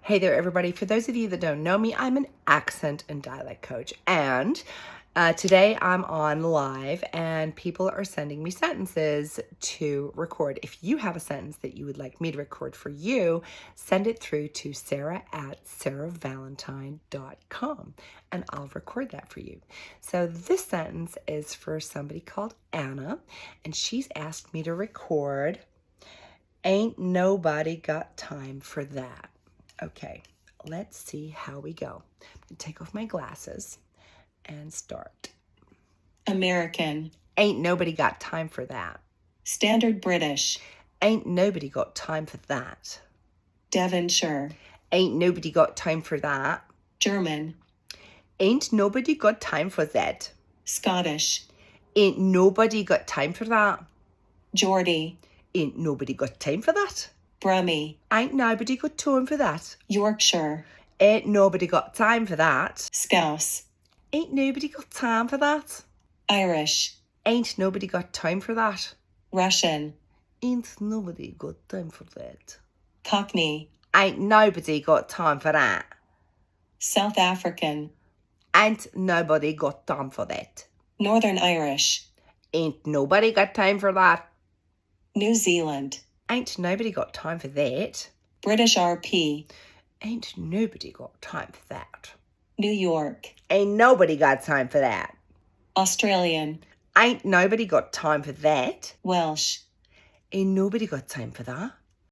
Hey there, everybody. For those of you that don't know me, I'm an accent and dialect coach. And today I'm on live and people are sending me sentences to record. If you have a sentence that you would like me to record for you, send it through to sarah@sarahvalentine.com and I'll record that for you. So this sentence is for somebody called Anna, and she's asked me to record, "Ain't nobody got time for that." Okay, let's see how we go. I'm gonna take off my glasses and start. American. Ain't nobody got time for that. Standard British. Ain't nobody got time for that. Devonshire. Ain't nobody got time for that. German. Ain't nobody got time for that. Scottish. Ain't nobody got time for that. Geordie. Ain't nobody got time for that. Brummie. Ain't nobody got time for that. Yorkshire. Ain't nobody got time for that. Scouse. Ain't nobody got time for that. Irish. Ain't nobody got time for that. Russian. Ain't nobody got time for that. Cockney. Ain't nobody got time for that. South African. Ain't nobody got time for that. Northern Irish. Ain't nobody got time for that. New Zealand. Ain't nobody got time for that. British RP. Ain't nobody got time for that. New York. Ain't nobody got time for that. Australian. Ain't nobody got time for that. Welsh. Ain't nobody got time for that.